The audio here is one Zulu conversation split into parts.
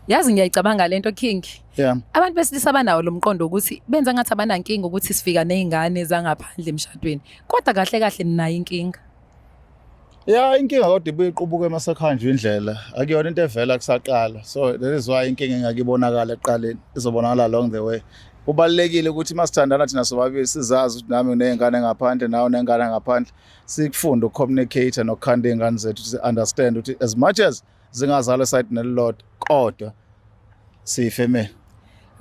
Yazi ngiyayicabanga lento King. Yeah. Abantu besilisa abanawo lo mqondo ukuthi benza ngathi abanankinga ukuthi sifika nezingane zangaphandle emshadweni. Kodwa kahle kahle ninayo inkinga. Yeah, inkinga kodwa ibuye iqubuke masekhanjwe indlela. Akuyona into evela kusaqala. So that is why inkinga engakibonakala eqaleni izobonakala along the way. Kubalekile ukuthi masithandana thina sobabili sizazi ukuthi nami unezingane ngaphandle nawe unengane ngaphandle. Sikufunde ukucommunicate nokukhanda izingane zethu to understand ukuthi as much as zingazalwa side nelilodwa kodwa siyifemeli.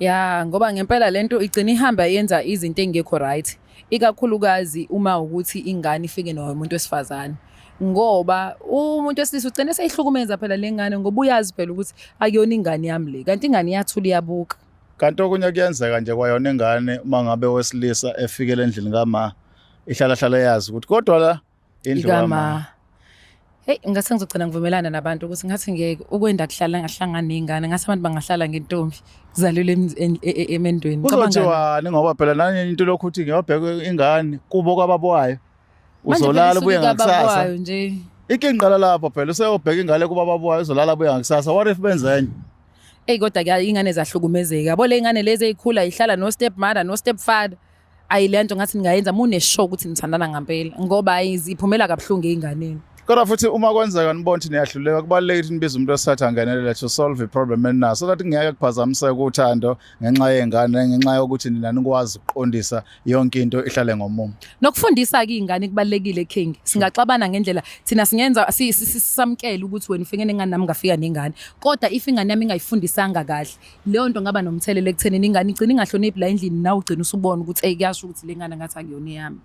Ya ngoba ngempela lento igcina ihamba yenza izinto engekho right. Ikakhulukazi uma ukuthi ingane ifike nomuntu wesifazane. Ngoba umuntu wesilisa ugcina seyihlukumeza phela lengane ngoba uyazi phela ukuthi akuyona ingane yami le kanti ingane yathula iyabuka. Kanti okunye kuyenzeka nje kwayona ingane uma ngabe wesilisa efikele endlini kama ihlala yazi ukuthi kodwa la indlu kama. Hey ngase ngizogcina ngivumelana nabantu ukuthi ngathi ngeke ukwenda kuhlala ngahlangana nezingane ngase abantu bangahlala ngentombi kuzalule emendweni. Uzothiwani ngoba phela nanye into lokhu uthi ngiyobheka ingane kubo kwababwayo. Uzolala ubuye ngakusasa. Nje. Inkinga qala lapho phela useyobheka ingane kuba babwayo uzolala ubuye ngakusasa. What if benzenye? Hey kodwa ke ingane zahlukumezeka. Yabo le ingane lezi ezikhula ihlala no step mother no step father. Ayilento ngathi ningayenza mune show ukuthi nithandana ngempela ngoba ayiziphumela kabuhlungu einganeni. Kodwa futhi uma kwenzeka nibona ukuthi niyahluleka kubalulekile ukuthi nibize umuntu osatha angenelele to solve i-problem eninayo so that ngeke kuphazamiseke uthando ngenxa yengane ngenxa yokuthi nina nikwazi ukuqondisa yonke into ihlale ngomumo. Nokufundisa ke ingane kubalekile King. Singaxabana ngendlela thina singenza sisamkele ukuthi wena ufike nengane nami ngafika nengane. Kodwa if ingane yami ingayifundisanga kahle leyo nto ngaba nomthelelo ekutheni ingane igcina ingahloniphi la endlini nawe ugcina usubona ukuthi kuyasho ukuthi le ngane ngathi akuyona yami.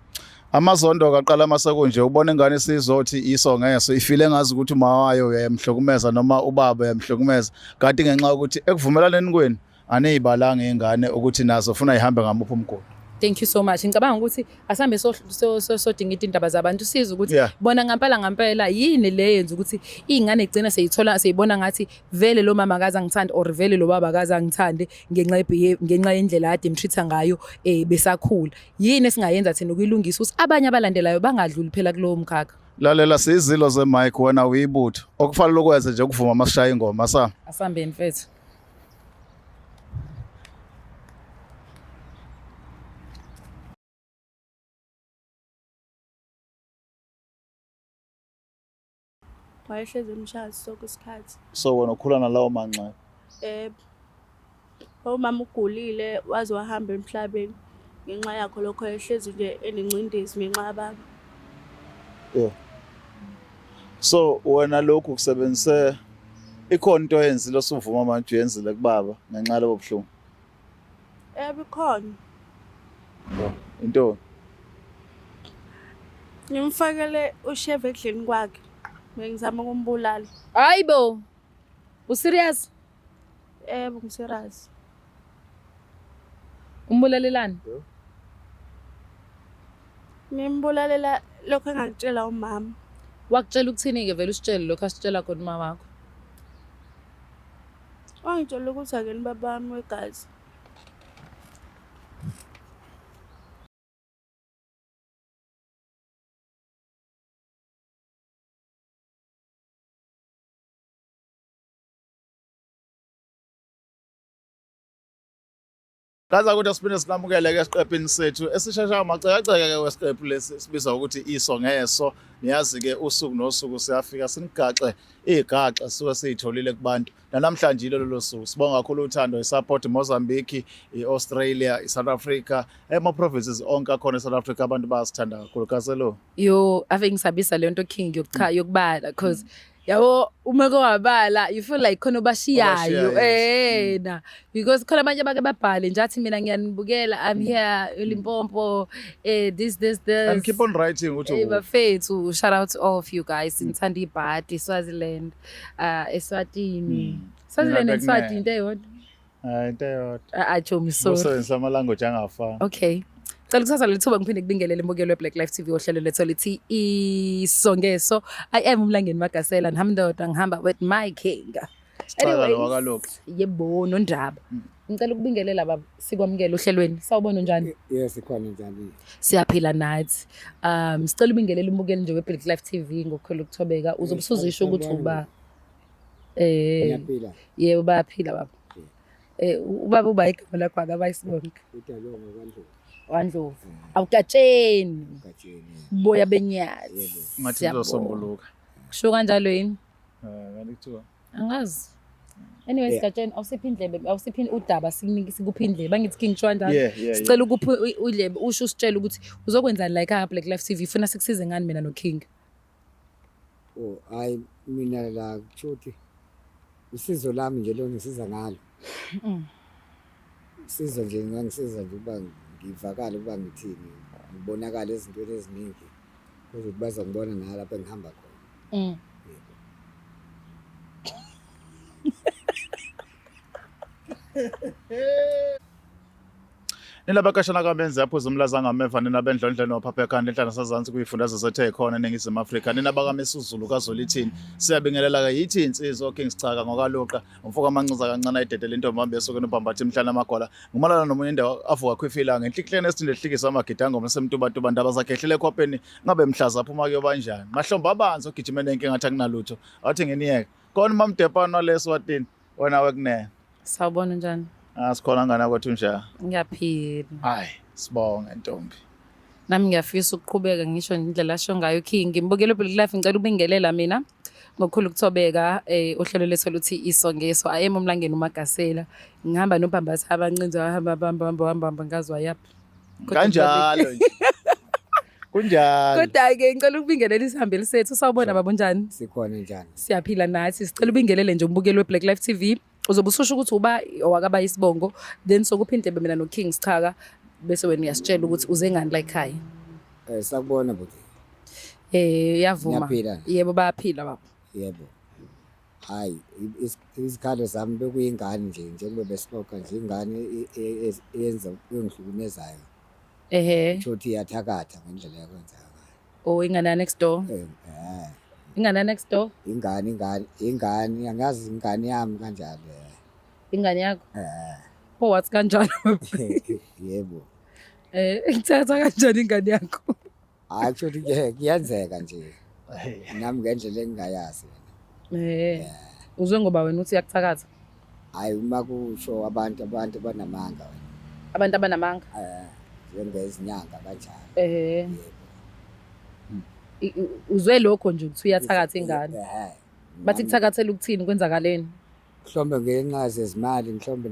Amazondo kaqala masekunje ubona ingane sizothi isongeso ifile ngazi ukuthi uma wayo uyamhlukumeza noma ubaba uyamhlukumeza kanti ngenxa ukuthi ekuvumelaneni kweni anezibalanga izingane ukuthi nazo ufuna ihambe ngamuphi umgodi. Thank you so much. Ngicabanga ukuthi asambe sodinga indaba zabantu siza ukuthi bona ngampela yini le yenza ukuthi izingane igcina seyithola seyibona ngathi vele lo mama akaza ngithanda or vele lo baba akaza ngithande ngenxa yendlela ade imtreata ngayo besakhula. Yini esingayenza thina ukuyilungisa ukuthi abanye abalandelayo bangadluli phela kulowo mkhakha. Lalela sizilo ze-mic wena uyibutho okufanele ukwenze nje ukuvuma masishaya ingoma asambe mfethu. Wayehlezi emshaya sonke isikhathi. So wena ukhula nalawo manxa. Umama ugulile waze wahamba emhlabeni ngenxa yakho lokho ehlezi nje enengcindezi ngenxa yababa. Yeah. So wena lokhu kusebenzise ikhona into yenzile osuvuma manje uyenzile kubaba ngenxa lobo buhlungu. Bikhona. Into. Ngimfakele usheve endlini kwakhe. Ngizama ukumbulala. Hayibo. Userious? Ngimserious. Umbulalelani? Ngimbulalela lokho engakutshela umama. Wakutshela ukuthini ke vele usitshele lokho asitshela khona umama wakho? Wangitshela ukuthi akeni babami wegazi. Kaza ukuthi asiphinde sinamukele ke esiqephini sethu esisheshayo macekaceke ke wesiqephu lesi sibiza ukuthi isongeso niyazi ke usuku nosuku siyafika sinigaxe igaxa suke siyitholile kubantu namhlanje lelo suku sibonga kakhulu uthando isupport Mozambique iAustralia iSouth Africa ema provinces onke akhona eSouth Africa abantu bayasithanda kakhulu kaselo yo ave ngisabisa le nto King yokubala because yabo uma kwabala you feel like khona bashiyayo na because khona abanye abake babhale nje athi mina ngiyanibukela I'm here eLimpopo this and keep on writing uthi bafethu shout out to all of you guys in Thandi Bhati Swaziland eSwatini Swaziland and Swati into eyodwa into eyodwa achomi so usebenzisa ama language angafani okay Cela ukuthatha lethuba ngiphinde ngibingelele imbukelo weBlack Life TV ohlelo lethu lithi isongeso I am uMlangeni Magasela ngihamndoda ngihamba with my king. Anyway yebo nondaba ngicela ukubingelela baba sikwamukela ohlelweni sawubona njani yes ikhona njani siyaphila nathi sicela ubingelele imbukelo nje weBlack Life TV ngokukhulu ukuthobeka uzobusuzisho ukuthi uba Uyaphila. Yebo bayaphila baba. Ubaba uba igama lakho akabayisibonke. Udalwa ngokandlovu. Wandlovu. Awugatsheni. Gatsheni. Boya benyathi. Ngathi uzosombuluka. Kusho kanjalo yini? Kanti kuthiwa. Angazi. Anyway sigatsheni awusiphi indlebe awusiphi udaba sikuphi indlebe angithi King Chwanda. Sicela ukuphi udlebe usho usitshela ukuthi uzokwenzani la ekhaya Black Life TV ufuna sikusize ngani mina no King. Oh hayi mina la kuthi usizo lami nje lo ngisiza ngalo. Usizo nje ngangisiza nje uba ngivakala uba ngithini ngibonakala ezintweni eziningi ukuthi bazongibona nalapha engihamba khona. Nina bakashana kabenza yaphuza umlaza ngameva nina bendlondleni waphapha ekhanda enhlana sazansi kuyifundazwe sethe khona eNingizimu Afrika nina bakaMesuzulu kaZolithini siyabingelela ka yithi insizwa King Sichaka ngokaloqa umfoka amancinza kancane ayidedela intombi yesuke nobhambatha imhlana amagwala ngumalana nomunye indawo avuka khwifilanga enhlihleni esithinde hlikisa amagida ngoma semntubantuba ndaba zakhe ehlele ekhopeni ngabe mhlaza aphuma kuyo banjani mahlomba abanzi ogijimene inkinga athi akunalutho athi nginiyeke khona mamdepana leso watini wena wekunene Sawubona njani? Sikhona ngana kwethu nje. Ngiyaphila. Hayi, sibonga ntombi. Nami ngiyafisa ukuqhubeka ngisho indlela asho ngayo King. Ngibukele Black Life ngicela ubingelela mina. Ngokukhulu ukuthobeka uhlelo lethu luthi isongeso ayemo emlangeni uMagasela. Ngihamba nobhambatha abancinza bahamba ngazwa yaphi. Kanjalo nje. Kunjalo. Kodwa ke ngicela ukubingelela isihambeli sethu. Sawubona baba njani? Sikhona njani? Siyaphila nathi. Sicela ubingelele nje umbukeli weBlack Life TV. Uzobe ususho ukuthi uba owakaba isibongo then sokuphinde mina no King Sichaka bese wena uyasitshela ukuthi uze ngani la ekhaya. Sakubona buti. Yavuma. Yebo bayaphila baba. Yebo. Hayi isikhalo sami bekuyingane nje njengoba besixoxa nje ingane eyenza engihlukumezayo. Shothi iyathakatha ngendlela yakwenza ngayo. Oh ingane next door. Ingane next door? Ingane angazi ingane yami kanjalo. Ingane yakho? Oh wathi kanjalo? Yebo. Ngithatha kanjani ingane yakho? Hayi shothi kuyenzeka nje. Nami ngendlela engingayazi. Uzwe ngoba wena uthi yakuthakatha? Hayi uma kusho abantu banamanga wena. Abantu abanamanga? Njengezinyanga kanjalo. Uzwe lokho nje ukuthi uyathakatha ingane. Bathi kuthakathela ukuthini kwenzakaleni? Mhlombe ngenqazi ezimali mhlombe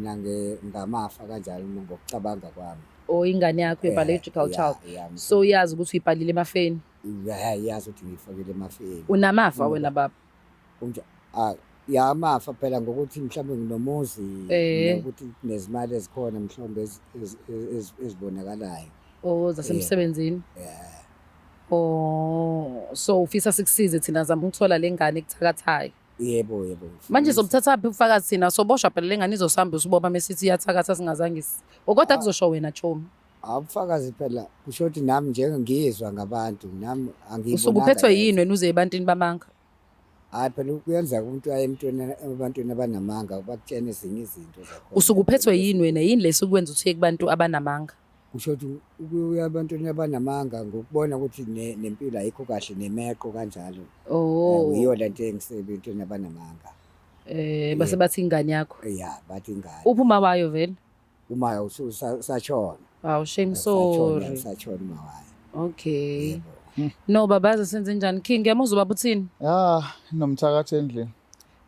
ngamafa kanjalo ngokucabanga kwami. Oh ingane yakho biological child. So uyazi ukuthi uyibhalile emafeni? Yazi ukuthi ngifakile emafeni. Unamafa wena baba? Ya amafa phela ngokuthi mhlawumbe nginomuzi nokuthi nezimali ezikhona mhlawumbe ezibonakalayo. Oh zasemsebenzini. Oh so ufisa sikusize thina zama ukuthola lengane ekuthakathayo. Yebo. Manje sobuthatha phi ufakazi thina sobosha phela lengane izosihamba usiboba mesithi iyathakatha singazange kodwa kuzosho wena Chomi. Abufakazi phela kusho ukuthi nami njenge ngiyizwa ngabantu nami angibonanga. Usukuphethwe yini wena uze ebantwini bamanga? Hayi phela kuyenza umuntu aye ebantwini abanamanga bakutshena ezinye izinto zakhona. Usukuphethwe yini wena yini lesikwenza uthi kubantu abanamanga? Kusho ukuthi ukuya ebantwini abanamanga ngokubona ukuthi nempilo ayikho kahle nemeqo kanjalo. Oh. Yiyo lento engisebentweni abanamanga. Base bathi ingane yakho. Bathi ingane. Uphuma wayo vele? Uma usachona. Wow, shame sorry. Sachona uma wayo. Okay. No baba senze njani King ngiyamuzwa baba uthini? Nomthakatha endlini.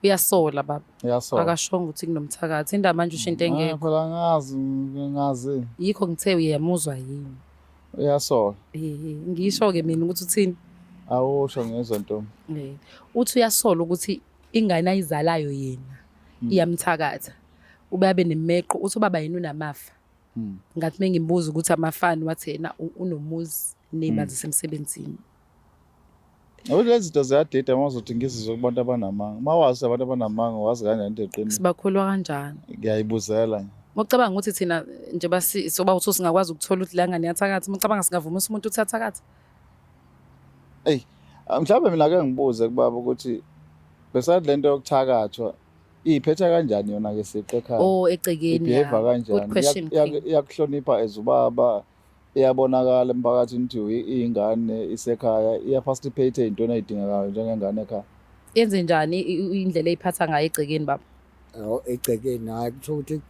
Uyasola baba. Uyasola. Akashonga ukuthi kunomthakatha indaba manje ushinto engekho. Phela ngazi. Yikho ngithe uyamuzwa yini? Uyasola. Ngisho ke mina ukuthi uthini? Awusho ngezwe ntombi. Uthi uyasola ukuthi ingane ayizalayo yena iyamthakatha. Ubabe nemeqo uthi ubaba yena unamafa. Ngathi mengimbuza ukuthi amafani wathi yena unomuzi nebazi semsebenzini. Lezi zinto ziyadida mazothi ngizizwe kubantu abanamanga. Mawazi abantu abanamanga wazi kanjani into eqinile. Sibakholwa kanjani? Ngiyayibuzela nje. Ngokucabanga ukuthi thina nje soba uthi singakwazi ukuthola ukuthi la ngane yathakatha, ngicabanga singavumisa umuntu ukuthi athakatha. Mhlawumbe mina ke ngibuze kubaba ukuthi besathi lento yokuthakathwa iphetha kanjani yona ke siqe ekhaya. Oh egcekeni ya. Good question. Iyakuhlonipha ezubaba. Iyabonakala emphakathini ukuthi ingane isekhaya iya participate ezintweni ezidingekayo njengengane ekhaya. yenze njani indlela eyiphatha ngayo egcekeni baba? Egcekeni hayi kusho ukuthi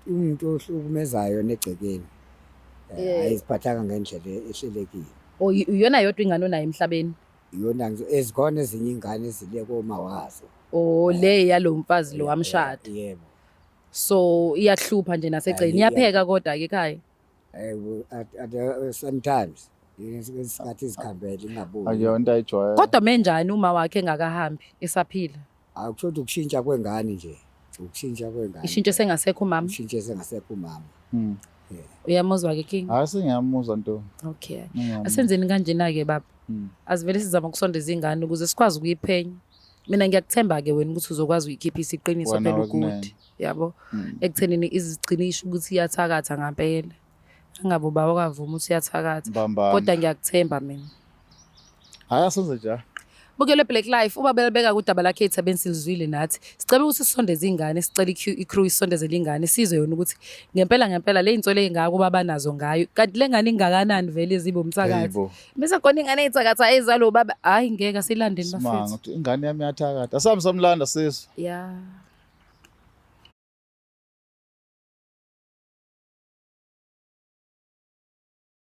umuntu ohlukumezayo negcekeni ayiziphathanga ngendlela ehlelekile. Iyona yodwa ingane onayo emhlabeni? Iyona ezikhona ezinye ingane ezile koma wazo. Le yalo mfazi lo wamshada. Yebo. So iyahlupha nje nasegcekeni. Iyapheka kodwa ke ekhaya? Sometimes isikhathi isikhambele ingabuyi. Akuyona ayijwayele. Kodwa menjani uma wakhe engakahambi esaphila? Akusho ukuthi ukushintsha kwengane nje. Ukushintsha kwengane. Ishintshe sengasekho umama? Ushintshe sengasekho umama. Uyamuzwa ke King? Hayi sengiyamuzwa nto. Okay. Asenzeni kanjena ke baba. Asivele sizama ukusondeza ingane ukuze sikwazi ukuyiphenya. Mina ngiyakuthemba ke wena ukuthi uzokwazi ukukhiphisa iqiniso phela ukuthi yabo ekuthenini iziqinisho ukuthi iyathakatha ngempela. Angabe ubaba kwavuma ukuthi iyathakatha. Kodwa ngiyakuthemba mina. Hayi asenze njalo. Bukele Black Life uba belibeka kudaba lakhe ethabeni silizwile nathi. Sicela ukuthi sisondeze ingane, sicela iCrew isondezele ingane sizwe yona ukuthi ngempela le insolo engaka baba nazo ngayo. Kanti lengane ingakanani vele zibe umthakathi. Bese khona ingane ethakatha ezalo baba hayi ngeke asilandeni bafethu. Manga ukuthi ingane yami iyathakatha. Asabe samlanda sisi. Yeah.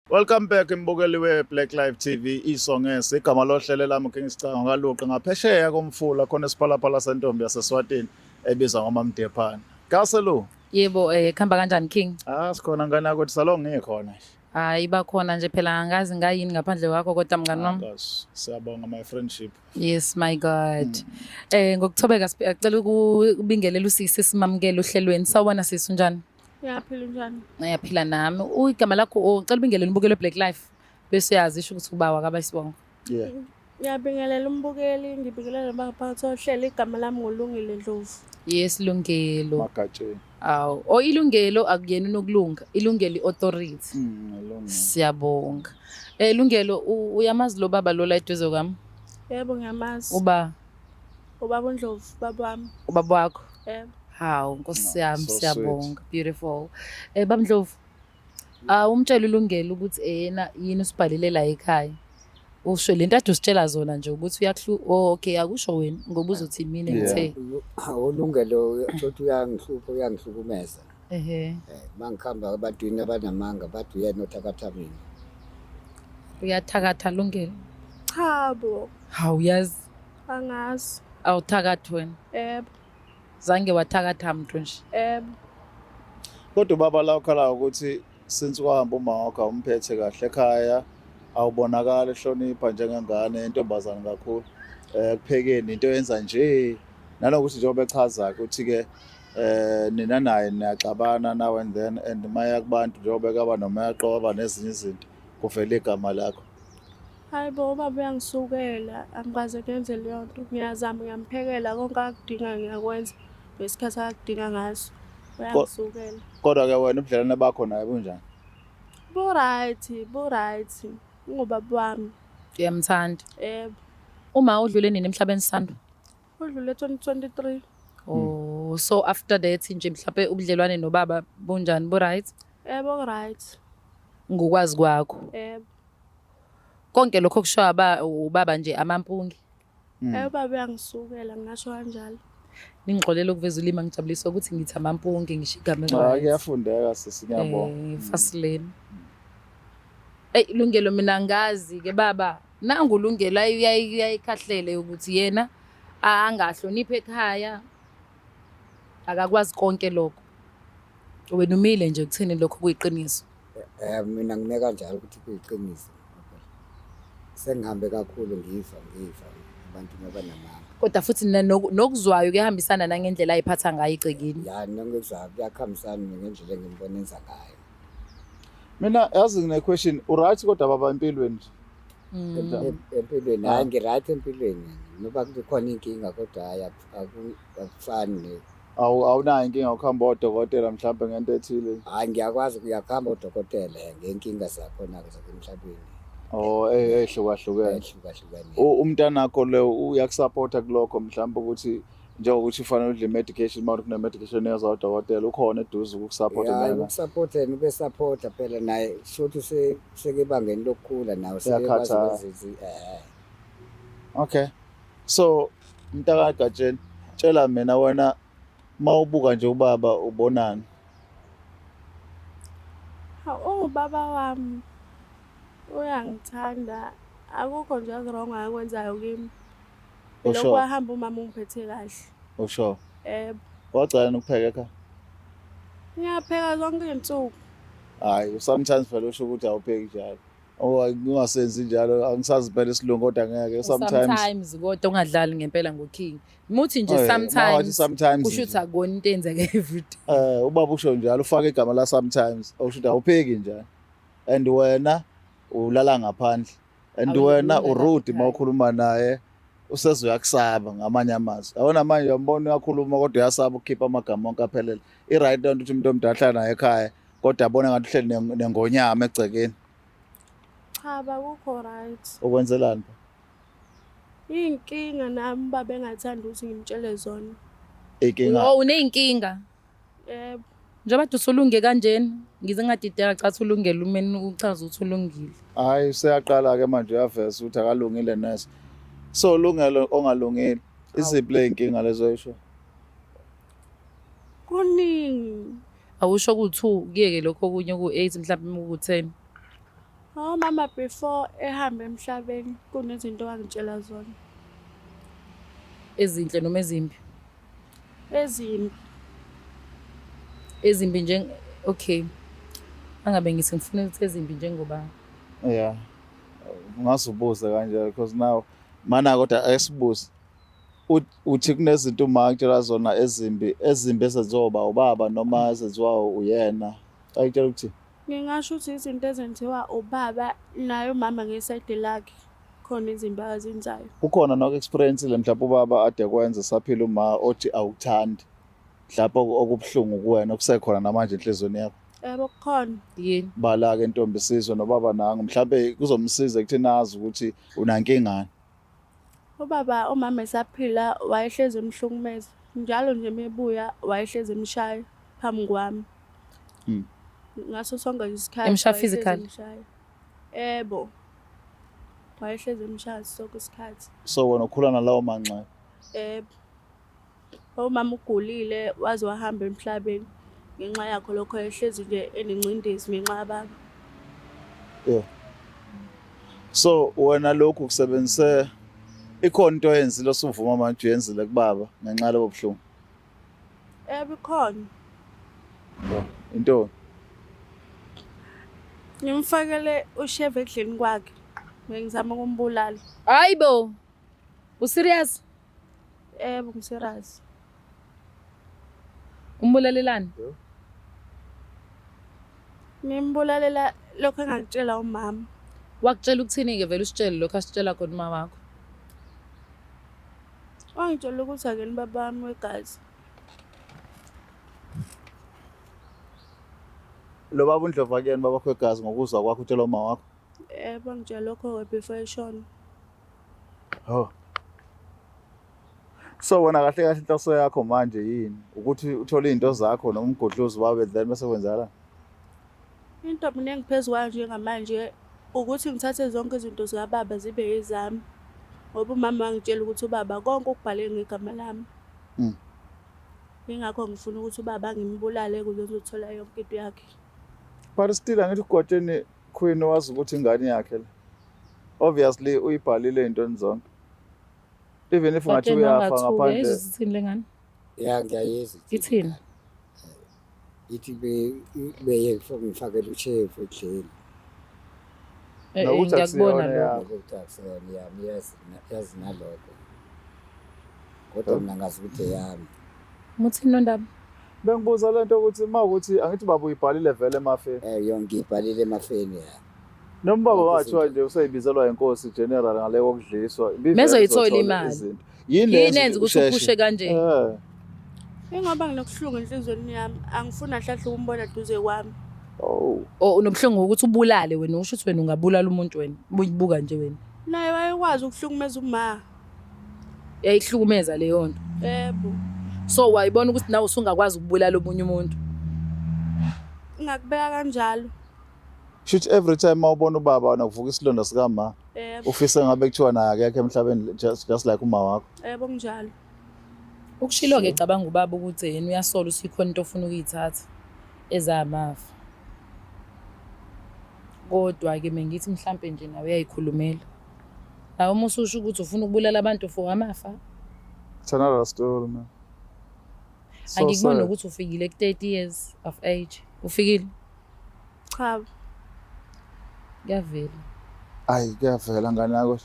Welcome back imbukeli we-Black Life TV isongese igama lohlelo lami King Sicanga ngaluqa ngaphesheya komfula khona esiphalaphala sentombi yaseSwatini ebizwa ngoMamdephana. Kaselo. Yebo khamba kanjani King? Sikhona ngane yakho salong ngikhona. Hayi bakhona nje phela angazi ngayini ngaphandle kwakho kodwa mngani wami. Siyabonga my friendship. Yes my God. Ngokuthobeka sicela ukubingelela usisi simamukele ohlelweni. Sawubona sisi unjani? Uyaphila njani? Uyaphila nami. Igama lakho ucela ubingelele umbukelo Black Life bese uyazisho ukuthi ubawa kabayisibongo. Yeah. Ngiyabingelela umbukeli, ngibingelela nabaphakathi ohlelo igama lami ngolungile Ndlovu. Yes Lungelo. Magatsheni. Awu, ilungelo akuyena unokulunga, ilungelo iauthority. Ilungelo. Siyabonga. Lungelo uyamazi lo baba lo la eduze kwami? Yebo ngiyamazi. Ubaba Ndlovu, baba wami. Ubaba wakho? Yebo. Hawu, Nkosi yami siyabonga. Beautiful. Baba Ndlovu. Umtshela ulungelo ukuthi yena yini usibhalele la ekhaya. Usho lento ade usitshela zona nje ukuthi okay akusho wena ngoba uzothi mina ngithe. Ulungelo uthi uyangihlukumeza. Mangikhamba abantwini abanamanga bathi uyena othakatha mina. Uyathakatha Lungelo? Cha bo. Hawu yazi. Angazi. Awuthakathi wena? Yebo. Zange wathakatha muntu nje? Yebo. Kodwa ubaba la ukhala ukuthi since wahamba uma wakho umphethe kahle ekhaya awubonakala ehlonipha njengengane entombazana kakhulu kuphekeni into yenza nje nanokuthi njengoba echaza ukuthi ke nina naye niyaxabana now and then and maya kubantu njengoba kaba noma yaqoba nezinye izinto kuvela igama lakho. Hayi bo baba uyangisukela angikwaze ngenze leyo nto ngiyazama ngiyamphekela konke akudinga ngiyakwenza ngesikhathi akudinga ngaso uyangisukela. Kodwa ke wena ubudlelwane bakho naye bunjani? Bo-right ngubaba wami. Uyamthanda? Yebo. Uma udlule nini emhlabeni Sando? Udlule 2023. So after that nje mhlawumbe ubudlelwane nobaba bunjani bo-right? Yebo right. Ngokwazi kwakho. Yebo. Konke lokho kusho ubaba nje amampungi. Yebo baba uyangisukela ngingasho kanjalo. Ningixolela ukuveza ulima ngijabulisa ukuthi ngithi amampungi ngisho igama kuyafundeka sisi ngiyabonga. Fasileni. Lungelo mina ngazi ke baba nangu ulungelo uyayikhahlele ukuthi yena angahloniphe ekhaya akakwazi konke lokho. Wena umile nje ukuthini lokho kuyiqiniso. Mina ngime kanjalo ukuthi kuyiqiniso. Sengihambe kakhulu ngifa abantu abanamanga. Kodwa futhi nokuzwayo kuyahambisana nangendlela ayiphatha ngayo igcekeni. Ya nokuzwayo kuyakhambisana ngendlela engimbonisa ngayo. Mina yazi ngine question uright kodwa baba empilweni nje. Empilweni hayi ngiright empilweni ngoba kukhona inkinga kodwa hayi akufani. Awunayo inkinga ukuhamba odokotela mhlawumbe ngento ethile? Hayi ngiyakwazi ukuyakhamba odokotela ngenkinga zakhona emhlabeni. Ehlukahlukene. Umntana wakho le uyakusupporta kulokho mhlawumbe ukuthi njengokuthi ufanele udle medication mawuthi kune medication eyaza udokotela ukhona eduze ukukusupporta naye. Ukusupporta ube supporta phela naye shothi sekebangeni lokukhula nawe sekwazi. Okay. So Mntakagatsheni, tshela mina wena mawubuka nje ubaba ubonani? Ubaba wami uyangithanda, akukho nje wrong akwenzayo kimi. Lokhu Usho, ahamba umama ungiphethe kahle. usho. Yebo. Wacala ukupheka ekhaya? Ngiyapheka zonke iy'nsuku. Hayi, sometimes phela usho ukuthi awupheki njalo. Ungasenzi njalo, angisazi phela isilungu kodwa ngeke. Sometimes kodwa ungadlali ngempela ngoking. Muthi nje Mawuthi sometimes sometimes kusho nje. ukuthi akona into eyenzeka everyday. Ubaba usho njalo, ufake igama la sometimes, usho ukuthi awupheki njalo. And wena ulala ngaphandle. And Awulala wena urude ekhaya. mawukhuluma naye. Usezoyakusaba ngamanye amazwi. Awona manje uyambona uyakhuluma kodwa uyasaba ukukhipha amagama onke aphelele. I-right lento ukuthi umuntu omdala naye ekhaya kodwa abona ngathi uhleli nengonyama egcekeni. Cha, bakukho right. Ukwenzelani? Iy'nkinga nami baba engathanda ukuthi ngimtshele zona. Inkinga. Oh, uneyinkinga. Yebo. Njengoba usulunge kanjeni, ngize ngadideka cha ulungele umeni uchaza ukuthi ulungile. Hayi useyaqala ke manje uyaveza ukuthi akalungile nese. So ulungelo ongalungile. Iziphi le inkinga lezo yisho? Kuningi. Awusho ku2 kuyeke lokho okunye ku8 mhlawumbe ku10. Mama before ehamba emhlabeni kunezinto angitshela zona. Ezinhle noma ezimbi. Ezimbi. Ezimbi nje okay. Angabe ngithi ngifuna ukuthi ezimbi njengoba. Yeah. Ngasubuza kanje because now mana kodwa ayisibuzi. Uthi kunezinto uma ngitshela zona ezimbi ezenziwa ubaba noma ezenziwa uyena. Ayitshela ukuthi Ngingasho ukuthi izinto ezenziwa ubaba naye umama ngesayide lakhe khona izimbi azenzayo. ukhona nok experience le mhlawumbe ubaba ade kwenza saphila uma othi awuthandi. Mhlawumbe okubhlungu kuwena okusekhona namanje enhlizweni yakho. Yebo kukhona. Yini? Bala ke ntombi sizwe nobaba nangu mhlawumbe kuzomsiza ekutheni azi ukuthi unankingani. Ubaba umama esaphila wayehlezi emhlukumeza. Njalo nje mebuya wayehlezi emshaya phambi kwami. Ngaso sonke isikhathi. Emshaya wayehlezi physically? emshaya. Yebo. Wayehlezi emshaya sonke isikhathi. So wena ukhula nalawo manxa. Yebo. Umama ugulile waze wahamba emhlabeni. Ngenxa yakho lokho ehlezi nje enengcindezi ngenxa yababa. Yeah. So wena lokhu kusebenzise ikhona into oyenzile osuvuma manje uyenzile kubaba ngenxa lobo buhlungu. Yebo ikhona. Into Ngimfakele usheve ekudleni kwakhe. Ngizama ukumbulala. Hayibo. Userious? Yebo ngiserious. Umbulalelani? Ngimbulalela lokho engakutshela umama. Wakutshela ukuthini ke vele usitshele lokho asitshela khona umama wakho. Wangitshela ukuthi akeni baba wami wegazi. lo baba uNdlovu akuyena baba kwegazi ngokuzwa kwakho utshela uma wakho. Yebo ngitshela lokho before eshona. Oh. So wena kahle kahle inhloso yakho manje yini? Ukuthi uthole izinto zakho noma umgodlozi wawe then bese kwenzala. Into mina engiphezulu njengamanje ukuthi ngithathe zonke izinto zikababa zibe ezami. Ngoba umama wangitshela ukuthi ubaba konke ukubhale ngegama lami. Ingakho ngifuna ukuthi ubaba ngimbulale ukuze ngizothola yonke into yakhe. But still angithi uGotsheni Queen wazi ukuthi ingane yakhe la. Obviously uyibhalile into zonke. Even if ungathi uyafa ngaphandle. Ezithini lengane? Ya ngiyayizwa. Ithini? Ithi beye ngifakele uchefu ekudleni. Ngiyakubona lo. Ngokutakusona yami yazi nalokho. Kodwa mina ngazi ukuthi yami. Muthini nondaba? Bengibuza lento ukuthi mawukuthi angithi baba uyibhalile vele emafeni. Yonke ibhalile emafeni ya. Noma baba wathiwa nje useyibizelwa inkosi general ngale kokudliswa. Mezoyithola imali. Yini enza ukuthi uphushe kanje? Ingoba nginokuhlunga enhlizweni yami, angifuna hlahla ukumbona duze kwami. Oh. Unobuhlungu ukuthi ubulale wena, usho ukuthi wena ungabulala umuntu wena. Uyibuka nje wena. Naye wayekwazi ukuhlukumeza uma. Yayihlukumeza leyo nto. Yebo. So wayibona ukuthi nawe usungakwazi ukubulala omunye umuntu. Ngakubeka kanjalo. Shuthi every time mawubona ubaba nakuvuka isilonda sikama ufise ngabe kuthiwa naye akekho emhlabeni just like uma wakho. Yebo kunjalo. Ukushilo-ke cabanga ubaba ukuthi yena uyasola usikhona into ofuna ukuyithatha ezamafa. Kodwa-ke mengithi mhlampe nje nawe uyayikhulumela. Nawe uma ususho ukuthi ufuna ukubulala abantu for amafa. It's another story man. Angikubona ukuthi ufikile ku-30 years of age. Ufikile? Cha. Kuyavela. Ayi kuyavela ngani yakho.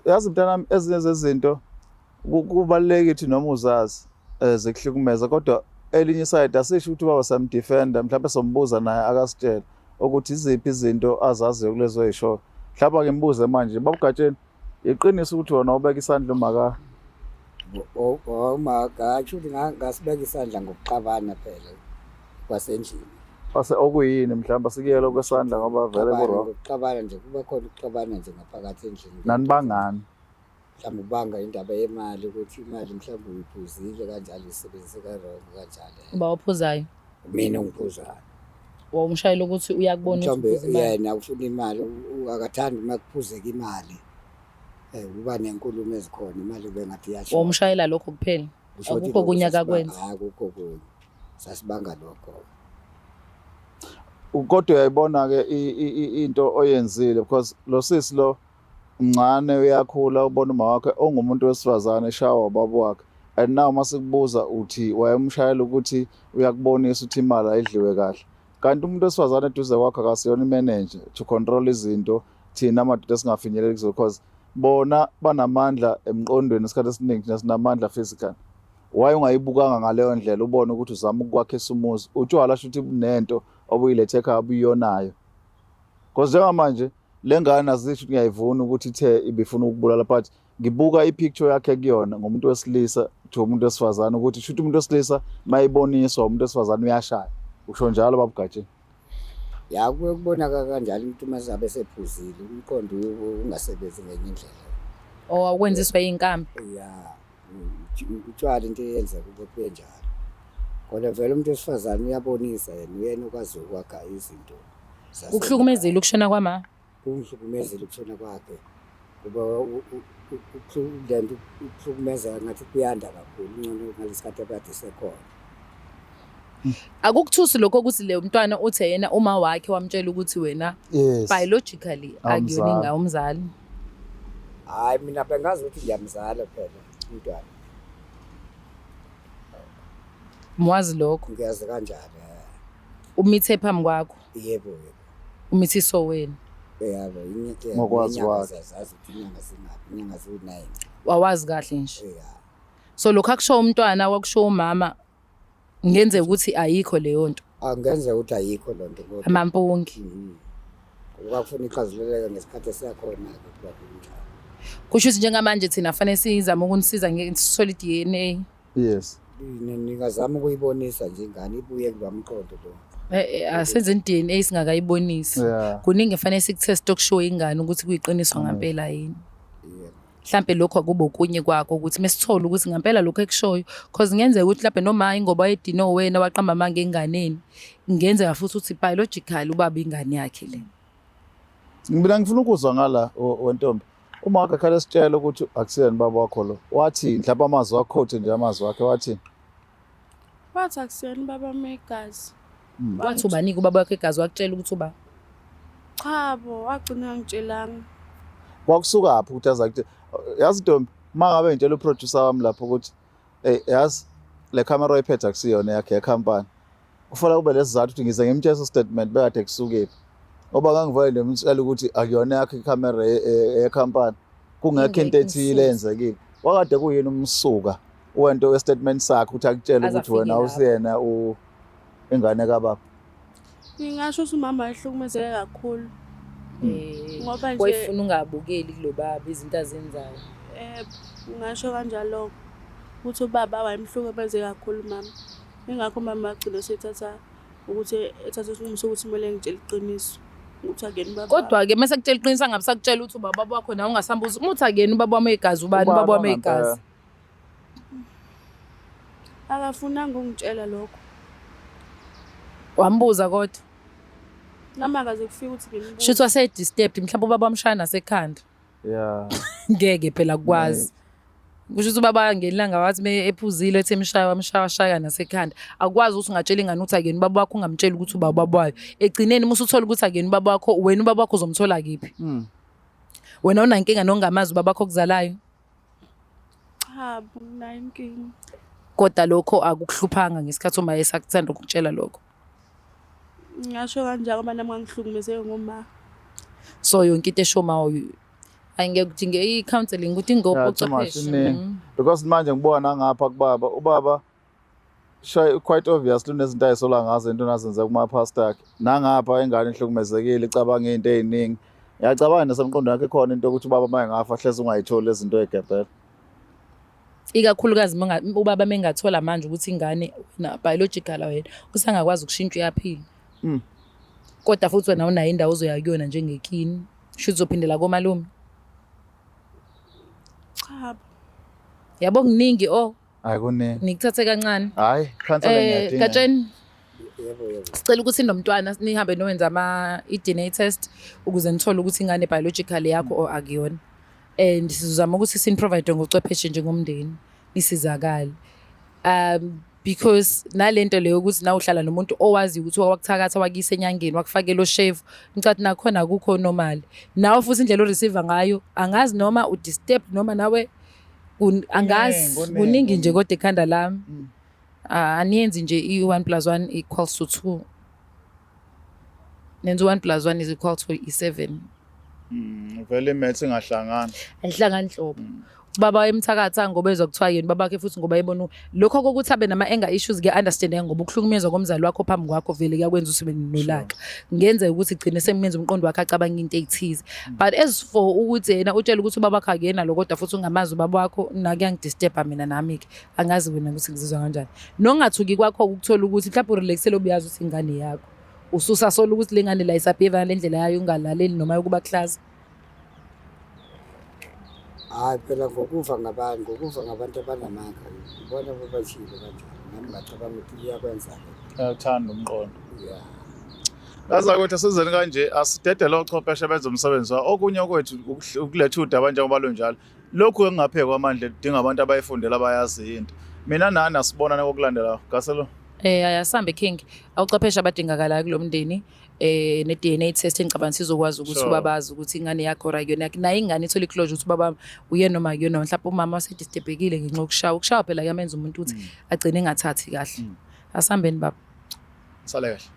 Yazi mntanami ezinye zezinto kubalulekile ukuthi noma uzazi zikuhlukumeza kodwa elinye side asisho ukuthi ubaba samdefender mhlawumbe sombuza naye akasitshela ukuthi iziphi izinto azaziyo kulezo ey'shoyo. Mhlawumbe ake mbuze manje babugatsheni iqiniso ukuthi wona ubeka isandla umaka. Ngatsho ukuthi ngasibeka isandla ngokuxabana phela kwasendlini. Okuyini mhlawumbe sikuyelo kwesandla ngoba vele ku-wrong. Ukuxabana nje kuba khona ukuxabana nje ngaphakathi endlini. Nani bangani? Mhlawumbe ubanga indaba yemali ukuthi imali mhlawumbe uyiphuzile kanjalo isebenzise ka-wrong kanjalo. Uba ophuzayo? Mina ngiphuzayo. Umshayeli ukuthi uyakubona Mhlawumbe ukuthi imali. yena ufuna imali akathandi uma kuphuzeka imali. Kuba nenkulumo ezikhona imali bengathi iyasho. Umshayela lokho kuphela. Akukho kunye akakwenza. Akukho kunye. Sasibanga lokho. Kodwa uyayibona-ke into oyenzile because lo sisi lo mncane uyakhula ubona uma wakhe ongumuntu wesifazane eshawa ubaba wakhe and now masikubuza uthi wayemshayela ukuthi uyakubonisa ukuthi imali ayidliwe kahle kanti umuntu wesifazane eduze kwakhe akasiyona imanager to control izinto thina amadoda esingafinyeleli kuzo because bona banamandla emqondweni isikhathi esiningi nasinamandla physical. Waye ungayibukanga ngaleyo ndlela ubone ukuthi uzama ukwakhisa umuzi utshwala shuthi nento obuyilethe ekhaya buyiyonayo because njengamanje le ngane azisho ukuthi ngiyayivuna ukuthi ithe ibifuna ukubulala but ngibuka ipicture yakhe kuyona ngomuntu wesilisa to umuntu wesifazane ukuthi shuthi umuntu wesilisa mayiboniswa umuntu wesifazane uyashaya usho njalo babugatsheni. Ya kubonakala kanjalo umuntu mazabe sephuzile umqondo ungasebenzi ngenye indlela. Akwenziswa inkambi. Ya utshwala into eyenza kube kunjalo. Kodwa vele umuntu wesifazane uyabonisa yena ukwazi ukwakha izinto. Ukuhlukumezile ukushona kwama. Kumhlukumezile ukushona kwakhe. Kuba lento ukuhlukumeza ngathi kuyanda kakhulu ngcono ngalesikhathi abade sekhona. Akukuthusi lokho ukuthi le mntwana uthe yena uma wakhe wamtshela ukuthi wena biologically akuyona inga umzali. Hayi mina bengazi ukuthi ngiyamzala phela umntwana. Mwazi lokho? Ngiyazi kanjalo. Umithe phambi kwakho? Yebo. Umithiso wena? Yebo, ngokwazi wakhe. Azazi ukuthi inyanga zi-9. Wawazi kahle nje. So lokho akusho umntwana wakusho umama ngenze ukuthi ayikho leyo nto. Angenze ukuthi ayikho lo nto kodwa. Amampungi. Ukufuna iqhazeleleka ngesikhathi esiyakhona kuba kunjalo. Kusho ukuthi njengamanje thina fanele sizame ukunisiza ngesithole i-DNA. Yes. Ningazama ukuyibonisa nje ingane ibuye kulwamqondo lo. Asenze i-DNA singakayibonisi. Kuningi fanele sikutest okushow ingane ukuthi kuyiqiniswa ngempela yini. Mhlambe lokho akubo kunye kwakho ukuthi mesithola ukuthi ngempela lokho ekushoyo because ngenzeka ukuthi laphe noma ingoba yedino wena waqamba amanga enganeni ngenzeka futhi ukuthi biological ubaba ingane yakhe le. Mina ngifuna ukuzwa ngala wentombi. Uma wakhe khala sitshela ukuthi akusiyena baba wakho lo. Wathi mhlawumbe amazwi akho quote nje amazwi akhe wathi. Wathi akusiyena baba megazi. Wathi ubanike ubaba wakhe igazi wakutshela ukuthi uba. Cha bo wagcina ngitshelanga. Kwakusukaphi ukuthi azakuthe yazi Ntombi mangabe ngitshela uproducer wami lapho ukuthi yazi le camera oyiphethe akusiyona yakhe yecompany kufanele kube lesizathu ukuthi ngize ngimtshela statement bekade kusukephi ngoba ngangivale nemtshela ukuthi akuyona yakhe icamera yecompany kungekho into ethile yenzekile wakade kuyini umsuka wento westatement sakhe ukuthi akutshele ukuthi wena usiyena ingane kababa. Ngingasho ukuthi umama ehlukumezeke kakhulu. Ngoba nje wayifuna ungabukeli kulo baba izinto azenzayo. Ngisho kanjalo ukuthi ubaba wayemhlukumeze kakhulu mama. Ingakho mama agcina sethatha ukuthi ethatha isinqumo sokuthi kumele ngitshele iqiniso. Ukuthi akuyena ubaba. Kodwa-ke mase kutshela iqiniso angabisakutshela ukuthi ubaba wakho nawe ungasambuza umuthi akuyena ubaba wami egazi ubani ubaba wami egazi. Akafunanga ungitshela lokho. Wambuza kodwa. namakaze kufika ukuthi ngimbuze. Shuthi wase-disturbed mhlawumbe ubaba wamshaya nasekhanda. Yeah. Ngeke phela kukwazi. Kusho ukuthi ubaba ngelanga wathi ephuzile ethi wamshaya nasekhanda. Akwazi ukuthi ungatshela ingane ukuthi akeni ubaba wakho ungamtsheli ukuthi uba ubaba wayo. Egcineni musu uthola ukuthi akeni ubaba wakho wena ubaba wakho uzomthola kephi? Wena unankinga nongamazi ubaba wakho okuzalayo? Cha, nayo inkinga. Kodwa lokho akukuhluphanga ngesikhathi uma esakuthanda ukutshela lokho. Ngasho kanjalo abantu abangihlukumeze ngoma. So yonke into eshoma angeke kudinge i-counseling ukuthi ingophochwepheshe. Because manje ngibona ngapha kubaba ubaba quite obviously unezinto ayisola ngazo into nazenza kuma pastor akhe nangapha ingane ihlukumezekile icabanga izinto eziningi yacabanga nasemqondo yakhe khona into ukuthi ubaba maye ngafa hleze ungayitholi izinto egebhela ikakhulukazi ubaba mengathola manje ukuthi ingane na biological wena usangakwazi ukushintsha uyaphila. Kodwa futhi wena unayo indawo ozoya kuyona njengekini sho uzophindela komalume. Cha. Yabo kuningi hayi kuningi nikuthathe kancane. Hayi counseling yadinga. Gatsheni Yebo. sicela ukuthi nomntwana nihambe nowenza i-DNA test ukuze nithole ukuthi ingane biological yakho or akuyona. And sizama ukuthi sinprovide ngochwepheshe njengomndeni nisizakala. Because nalento leyo ukuthi na uhlala nomuntu owazi ukuthi wakuthakatha wakise enyangeni wakufake lo shave ngicathi nakhona akukho normal. Nawe futhi indlela o receive ngayo angazi noma u disturb noma nawe angazi kuningi nje kodwa ekhanda lami. Aniyenzi nje i1 + 1 = 2. Nenza 1 + 1 = 7. Vele imaths ingahlangana. Ayihlangani hlobo. Baba emthakatha ngoba ezwa kuthiwa yini babakhe futhi ngoba ebona lokho kokuthi abe nama anger issues ke-understand ngoba ukuhlukumezwa komzali wakho phambi kwakho vele kuyakwenza ukuthi ube nolaka. Ngenze ukuthi igcine sekumenza umqondo wakhe acabanga into ezithize. But as for ukuthi yena utshela ukuthi ubaba wakhe akuyena lo kodwa futhi ungamazi ubaba wakho nakuyangidisturb mina nami ke angazi wena ukuthi ngizizwa kanjani. Nongathuki kwakho ukuthola ukuthi mhlawumbe urelaxele obuyazi ukuthi ingane yakho. Ususa sola ukuthi lengane la isabehave lendlela yayo ungalaleli noma yokuba class. Hayi phela ngokufa ngabantu abanamanga ubona babashilo kanjani nami ngacabanga ukuthi iyakwenza Uthanda umqondo. yeah Laza ukuthi asizeni kanje asidede lo chwepheshe benza umsebenzi wa okunye okwethu ukuletha udaba njengoba lo njalo lokhu engaphekwa kwamandla edinga abantu abayifundela abayazi into mina nani asibona nokulandela gaselo Ayasambe King awuchwepheshe abadingakalayo kulomndeni ne-DNA test engicabanga sizokwazi ukuthi ubabazi ukuthi ingane yakho rayona nayo ingane ithole closure ukuthi baba uye noma kuyona mhlawumbe umama wasedistebhekile ngenxa yokushaya phela yamenza umuntu ukuthi agcine engathathi kahle. Asambeni baba. sale kahle.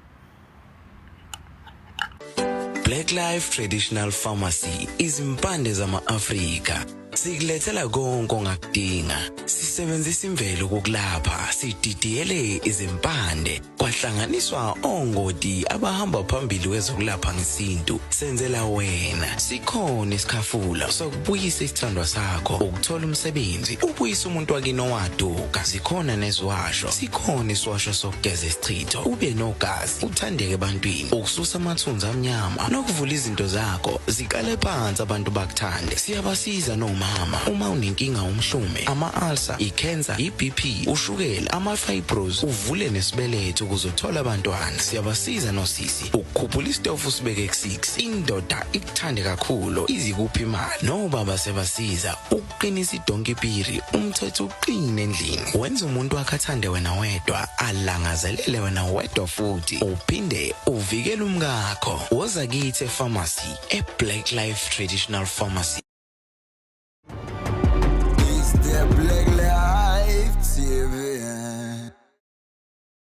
Black Life Traditional Pharmacy izimpande zama-Afrika. Sikulethela konke ongakudinga. Sisebenzisa imvelo ukulapha, sididiyele izimpande. Kwahlanganiswa ongoti abahamba phambili kwezokulapha ngesintu. Senzela wena. Sikhona isikhafula sokubuyisa isithandwa sakho, ukuthola umsebenzi, ubuyisa umuntu wakini owaduka. Sikhona neziwasho. Sikhona isiwasho sokugeza isichitho. Ube nogazi, uthandeke ebantwini, ukususa amathunzi amnyama, nokuvula izinto zakho. Zikale phansi abantu bakuthande. Siyabasiza noma uma unenkinga umhlume, ama-ulcer, i-cancer, i-BP, ushukela, ama-fibros, uvule nesibeletho ukuzothola abantwana. Siyabasiza nosisi ukukhuphula isitofu sibeke ku-6, indoda ikuthande kakhulu izikuphi imali. Nobaba sebasiza ukuqinisa idonkipiri, umthetho uqine endlini. Wenza umuntu wakhe athande wena wedwa, alangazelele wena wedwa futhi uphinde uvikele umkakho. Woza kithi epharmacy eBlack Life Traditional Pharmacy. Black